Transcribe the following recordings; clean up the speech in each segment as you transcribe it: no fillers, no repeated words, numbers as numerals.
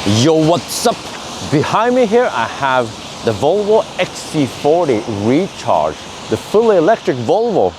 Yo, what's up? Behind me here I have the Volvo XC40 Recharge, the fully electric Volvo.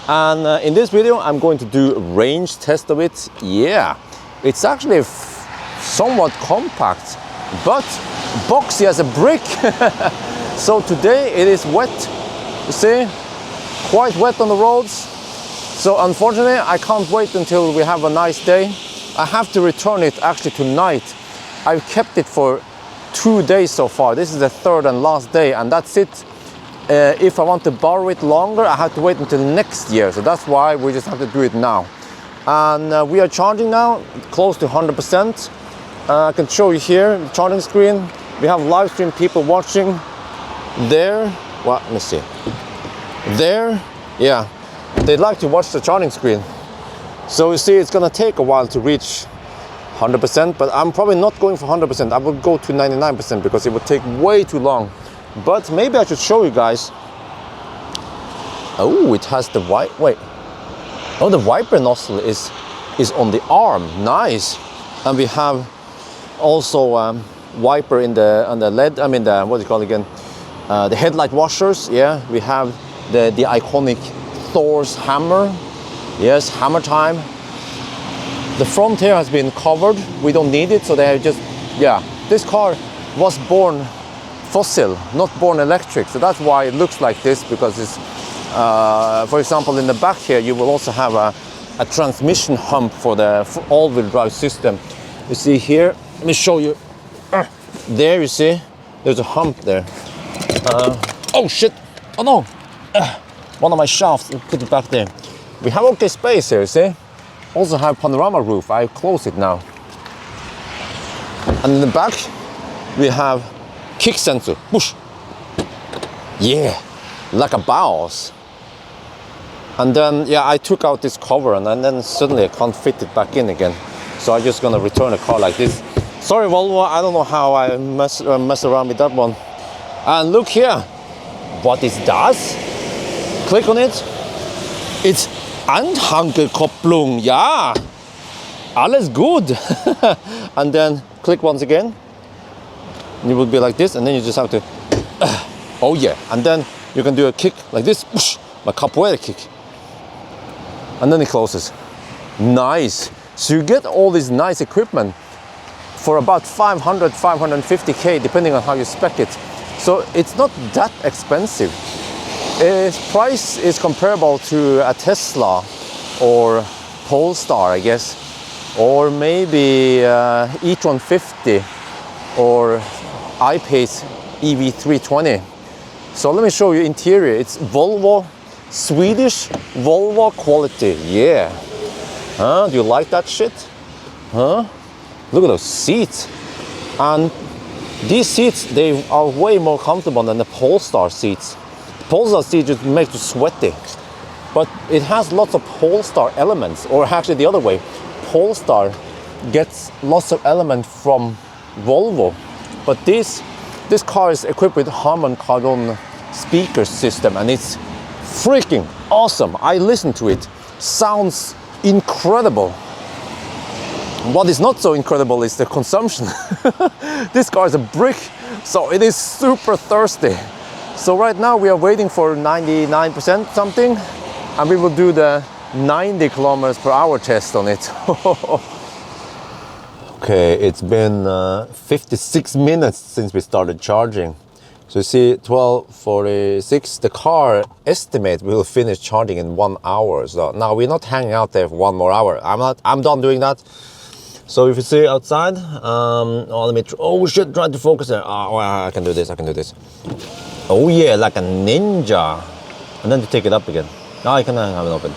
And in this video I'm going to do a range test of it. Yeah, it's actually somewhat compact, but boxy as a brick. So today it is wet, you see, quite wet on the roads. So unfortunately I can't wait until we have a nice day. I have to return it actually tonight. I've kept it for 2 days so far. This is the third and last day, and that's it. If I want to borrow it longer, I have to wait until next year. So that's why we just have to do it now. And we are charging now, close to 100%. I can show you here, the charging screen. We have live stream people watching. There, well, let me see. There, yeah, they'd like to watch the charging screen. So you see, it's gonna take a while to reach 100%, but I'm probably not going for 100%. I will go to 99% because it would take way too long. But maybe I should show you guys. Oh, it has the wait. Oh, the wiper nozzle is on the arm. Nice. And we have also wiper on the LED. I mean the, what do you call it again? The headlight washers. Yeah, we have the iconic Thor's hammer. Yes, hammer time. The front here has been covered. We don't need it, so they have just, yeah. This car was born fossil, not born electric, so that's why it looks like this, because it's, for example, in the back here, you will also have a transmission hump for the all-wheel drive system. You see here, let me show you. There, you see, there's a hump there. Oh shit, oh no, one of my shafts, put it back there. We have okay space here, you see. Also have panorama roof. I close it now. And in the back we have kick sensor. Whoosh. Yeah, like a boss. And then yeah, I took out this cover and then suddenly I can't fit it back in again. So I'm just gonna return the car like this. Sorry Volvo, I don't know how I mess around with that one. And look here, what is that? Click on it. It's Anhängerkopplung, yeah, alles gut. And then click once again. And it will be like this, and then you just have to, oh yeah. And then you can do a kick like this, a capoeira kick. And then it closes. Nice. So you get all this nice equipment for about 500, 550K, depending on how you spec it. So it's not that expensive. Its price is comparable to a Tesla or Polestar, I guess, or maybe e-tron 50 or I-Pace EV320. So let me show you interior. It's Volvo, Swedish Volvo quality. Yeah. Huh? Do you like that shit? Huh? Look at those seats. And these seats, they are way more comfortable than the Polestar seats. Polestar seat just makes you sweaty, but it has lots of Polestar elements, or actually the other way, Polestar gets lots of elements from Volvo, but this car is equipped with Harman Kardon speaker system, and it's freaking awesome. I listened to it, sounds incredible. What is not so incredible is the consumption. This car is a brick, so it is super thirsty. So right now we are waiting for 99% something, and we will do the 90 kilometers per hour test on it. Okay, it's been 56 minutes since we started charging. So you see, 12:46. The car estimate we will finish charging in 1 hour. So now we're not hanging out there for 1 more hour. I'm done doing that. So if you see outside, oh, let me. Oh shit! Try to focus there. Oh, I can do this. I can do this. Oh yeah, like a ninja. And then to take it up again. Now I can have it open.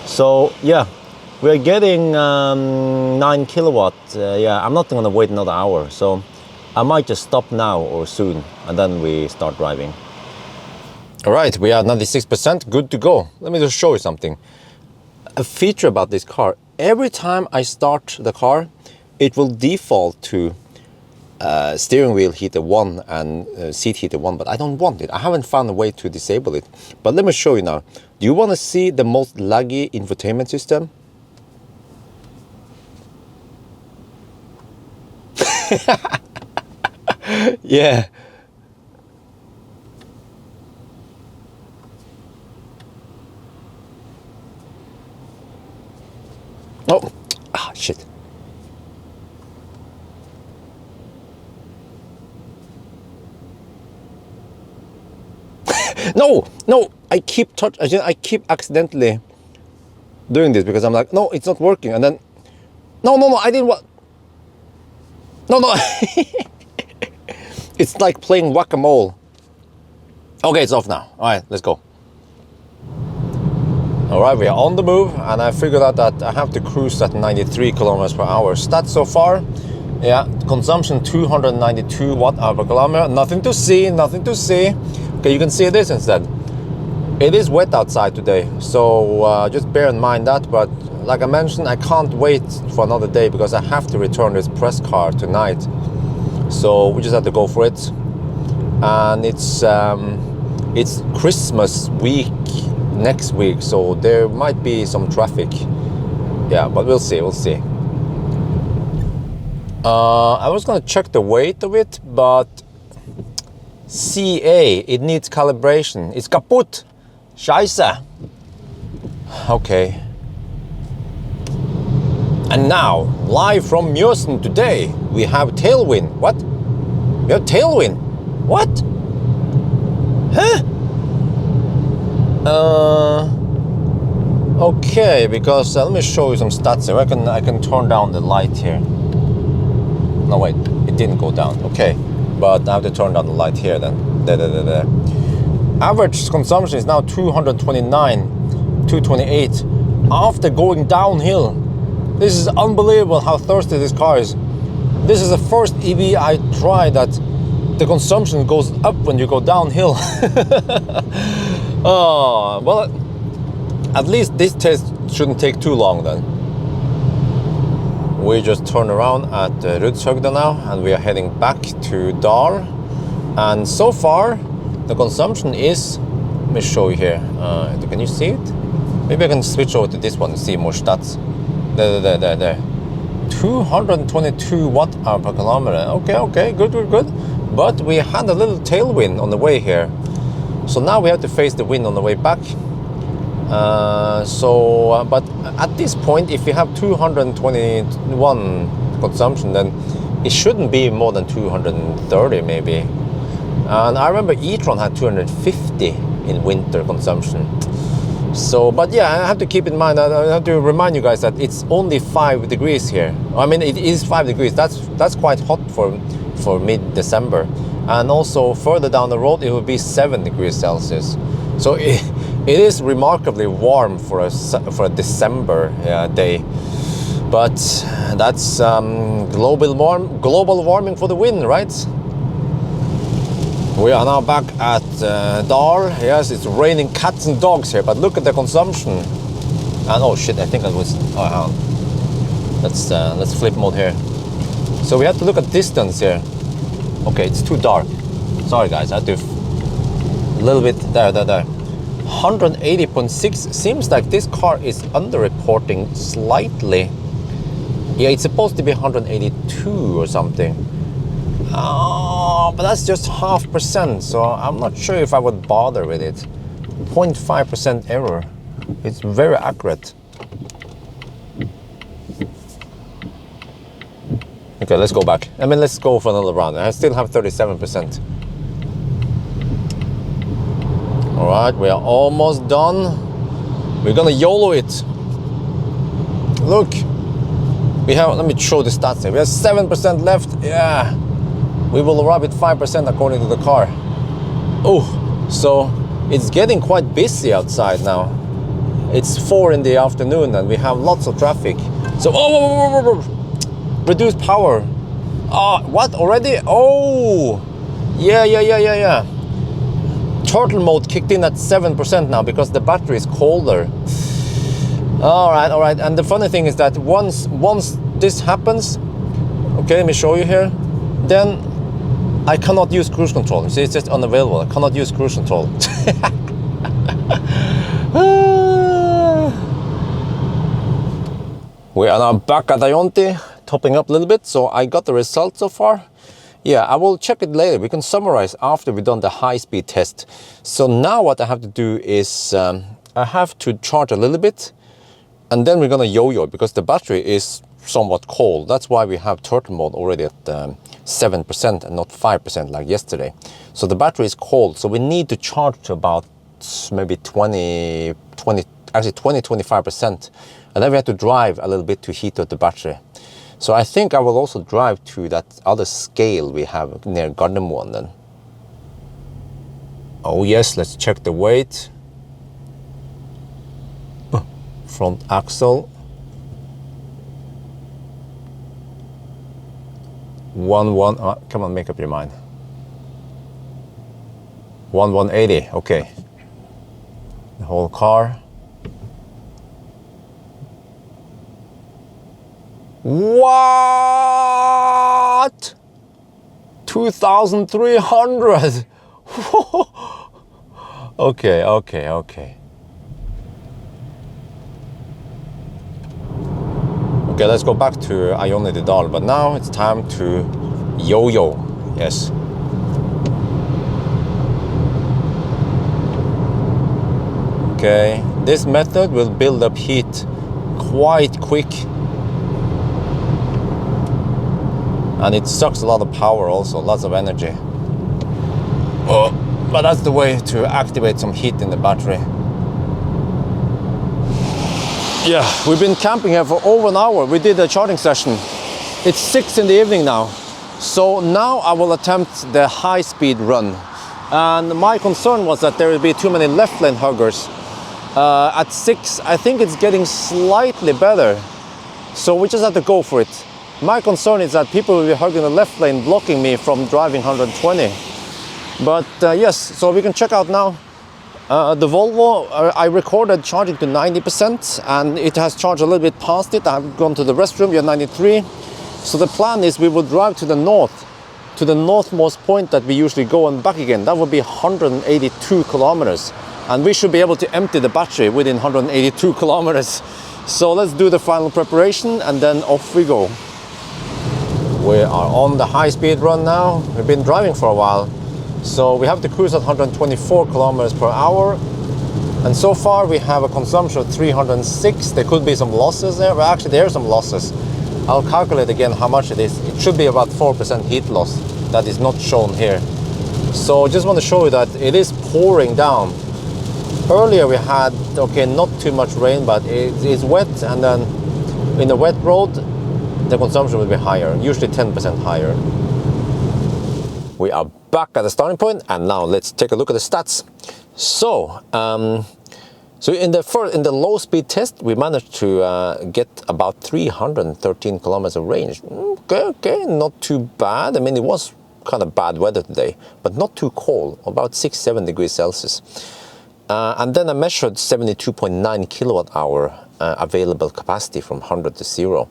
So yeah, we're getting 9 kilowatt. Yeah, I'm not gonna wait another hour. So I might just stop now or soon, and then we start driving. All right, we are 96%, good to go. Let me just show you something. A feature about this car, every time I start the car, it will default to steering wheel heater 1 and seat heater 1, but I don't want it. I haven't found a way to disable it. But let me show you now. Do you want to see the most laggy infotainment system? Yeah. Oh, ah, shit. No, I keep accidentally doing this because I'm like, no, it's not working, and then, no, I didn't want. No. It's like playing whack-a-mole. Okay, it's off now. All right, let's go. All right, we are on the move, and I figured out that I have to cruise at 93 kilometers per hour. Stats so far, yeah, consumption 292 watt-hour per kilometer. Nothing to see. Okay, you can see this instead. It is wet outside today, so just bear in mind that. But like I mentioned, I can't wait for another day because I have to return this press car tonight. So we just have to go for it. And it's Christmas week next week, so there might be some traffic. Yeah, but we'll see. I was gonna check the weight of it, but CA, it needs calibration. It's kaputt. Scheiße. Okay. And now, live from Mjøsen today, we have tailwind. What? We have tailwind. What? Huh? Okay, because let me show you some stats here. I can turn down the light here. No, wait, it didn't go down. Okay, but I have to turn down the light here then. There. Average consumption is now 229, 228 after going downhill. This is unbelievable how thirsty this car is. This is the first EV I tried that the consumption goes up when you go downhill. Oh, well, at least this test shouldn't take too long then. We just turn around at Rudshøgda now, and we are heading back to Dal. And so far, the consumption is, let me show you here. Can you see it? Maybe I can switch over to this one and see more stats. There. 222 watt-hour per kilometer. Okay, good. But we had a little tailwind on the way here. So now we have to face the wind on the way back. But at this point, if you have 221 consumption, then it shouldn't be more than 230 maybe. And I remember e-tron had 250 in winter consumption. So, but yeah, I have to keep in mind, I have to remind you guys that it's only 5 degrees here. I mean, it is 5 degrees. That's quite hot for mid-December. And also further down the road, it will be 7 degrees Celsius. So it is remarkably warm for a December day. But that's global warming for the win, right? We are now back at Dal. Yes, it's raining cats and dogs here, but look at the consumption. And oh shit, I think I was. Oh, let's flip mode here. So we have to look at distance here. Okay, it's too dark. Sorry guys, I have to a little bit there. 180.6 seems like this car is underreporting slightly. Yeah, it's supposed to be 182 or something. Oh, but that's just 0.5%, so I'm not sure if I would bother with it. 0.5% error. It's very accurate. Okay, let's go back. I mean, let's go for another round. I still have 37%. All right, we are almost done. We're gonna YOLO it. Look, we have, let me show the stats here. We have 7% left. Yeah, we will arrive at 5% according to the car. Oh, so it's getting quite busy outside now. It's 4 in the afternoon and we have lots of traffic. So, reduce power. What already? Oh, yeah. Turtle mode kicked in at 7% now because the battery is colder. All right. And the funny thing is that once this happens, okay, let me show you here, then I cannot use cruise control. You see, it's just unavailable. I cannot use cruise control. We are now back at Ajonti. topping up a little bit. So I got the results so far. Yeah, I will check it later. We can summarize after we've done the high-speed test. So now what I have to do is I have to charge a little bit, and then we're gonna yo-yo because the battery is somewhat cold. That's why we have turtle mode already at 7% and not 5% like yesterday. So the battery is cold, so we need to charge to about maybe 20-25%, and then we have to drive a little bit to heat up the battery. So I think I will also drive to that other scale we have near Gardermoen then. Oh yes, let's check the weight. Front axle. 11, come on, make up your mind. 1180, okay. The whole car. What? 2,300. Okay. Okay, let's go back to Dal, but now it's time to yo-yo. Yes. Okay, this method will build up heat quite quick. And it sucks a lot of power also, lots of energy. Oh, but that's the way to activate some heat in the battery. Yeah, we've been camping here for over an hour. We did a charging session. It's 6 in the evening now. So now I will attempt the high-speed run. And my concern was that there would be too many left lane huggers. At 6, I think it's getting slightly better. So we just have to go for it. My concern is that people will be hugging the left lane, blocking me from driving 120. But yes, so we can check out now. The Volvo, I recorded charging to 90% and it has charged a little bit past it. I've gone to the restroom, we are 93. So the plan is we will drive to the north, to the northmost point that we usually go and back again. That would be 182 kilometers. And we should be able to empty the battery within 182 kilometers. So let's do the final preparation and then off we go. We are on the high-speed run now. We've been driving for a while. So we have to cruise at 124 kilometers per hour. And so far we have a consumption of 306. There could be some losses there. Well, actually there are some losses. I'll calculate again how much it is. It should be about 4% heat loss. That is not shown here. So just want to show you that it is pouring down. Earlier we had, okay, not too much rain, but it's wet, and then in the wet road, the consumption will be higher, usually 10% higher. We are back at the starting point, and now let's take a look at the stats. So in the low speed test, we managed to get about 313 kilometers of range. Okay, not too bad. I mean, it was kind of bad weather today, but not too cold, about 6-7 degrees Celsius. And then I measured 72.9 kilowatt hour available capacity from 100 to 0.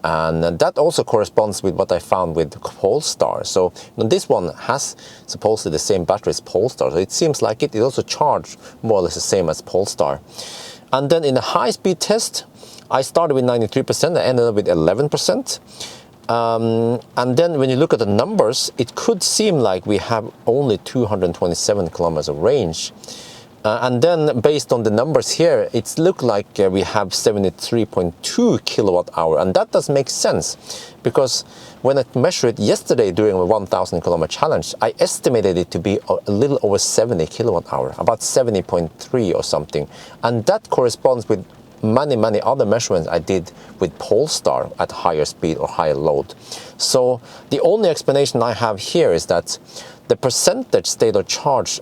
And that also corresponds with what I found with Polestar. So this one has supposedly the same battery as Polestar. So it seems like it also charged more or less the same as Polestar. And then in the high-speed test, I started with 93%, I ended up with 11%. And then when you look at the numbers, it could seem like we have only 227 kilometers of range. And then based on the numbers here, it looked like we have 73.2 kilowatt hour, and that does make sense because when I measured it yesterday during a 1,000 kilometer challenge, I estimated it to be a little over 70 kilowatt hour, about 70.3 or something, and that corresponds with many other measurements I did with Polestar at higher speed or higher load. So the only explanation I have here is that the percentage state of charge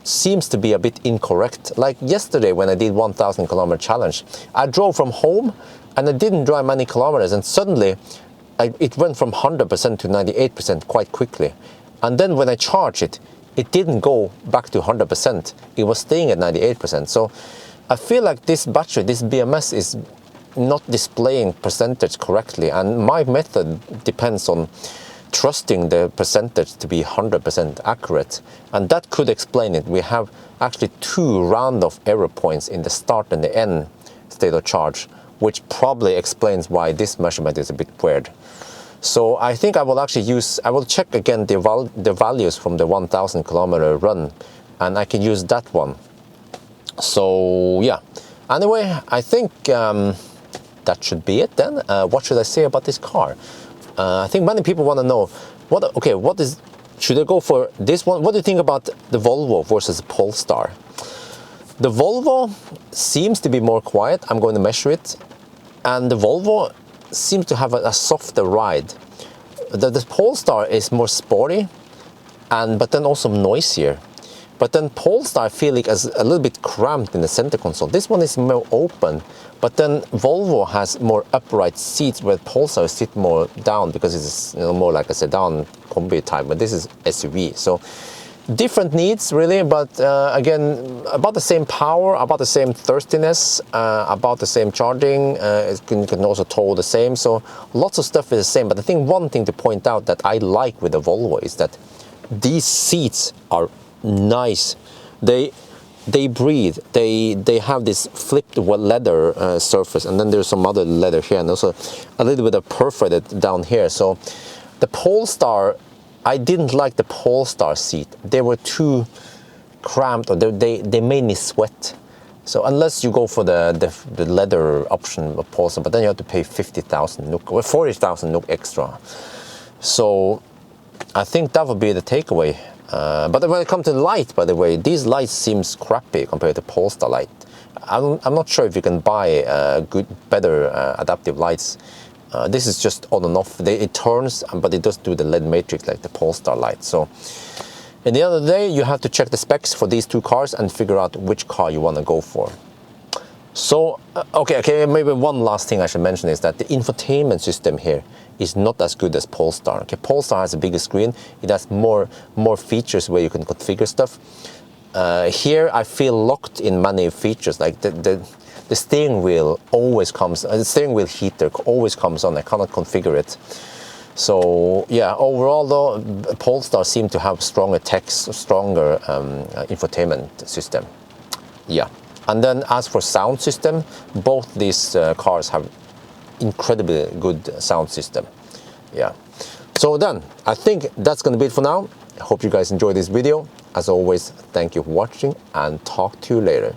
seems to be a bit incorrect. Like yesterday when I did 1,000 kilometer challenge, I drove from home and I didn't drive many kilometers, and suddenly it went from 100% to 98% quite quickly. And then when I charged it, it didn't go back to 100%. It was staying at 98%. So I feel like this battery, this BMS, is not displaying percentage correctly, and my method depends on trusting the percentage to be 100% accurate, and that could explain it. We have actually 2 round of error points in the start and the end state of charge, which probably explains why this measurement is a bit weird. So I think I will actually I will check again the values from the 1,000 kilometer run, and I can use that one. So yeah, anyway, I think that should be it then. What should I say about this car? I think many people want to know, should I go for this one? What do you think about the Volvo versus the Polestar? The Volvo seems to be more quiet. I'm going to measure it. And the Volvo seems to have a softer ride. The Polestar is more sporty, but then also noisier. But then Polestar I feel like is a little bit cramped in the center console. This one is more open, but then Volvo has more upright seats, where Polestar sit more down because it's more like a sedan combi type. But this is SUV, so different needs really. But again, about the same power, about the same thirstiness, about the same charging. It can also tow the same. So lots of stuff is the same. But I think one thing to point out that I like with the Volvo is that these seats are nice. They breathe. They have this flipped leather surface, and then there's some other leather here, and also a little bit of perforated down here. So the Polestar, I didn't like the Polestar seat. They were too cramped, or they made me sweat. So unless you go for the leather option of Polestar, but then you have to pay 50,000 NOK or 40,000 NOK extra. So I think that would be the takeaway. But when it comes to light, by the way, these lights seems crappy compared to Polestar light. I'm not sure if you can buy better adaptive lights. This is just on and off. It turns, but it doesn't do the LED matrix like the Polestar light. So, in the other day, you have to check the specs for these two cars and figure out which car you want to go for. So, okay, maybe one last thing I should mention is that the infotainment system here is not as good as Polestar. Okay, Polestar has a bigger screen. It has more features where you can configure stuff. Here, I feel locked in many features. Like the steering wheel always comes. The steering wheel heater always comes on. I cannot configure it. So yeah, overall though, Polestar seems to have stronger text, stronger infotainment system. Yeah. And then as for sound system, both these cars have incredibly good sound system. Yeah. So then, I think that's going to be it for now. I hope you guys enjoyed this video. As always, thank you for watching, and talk to you later.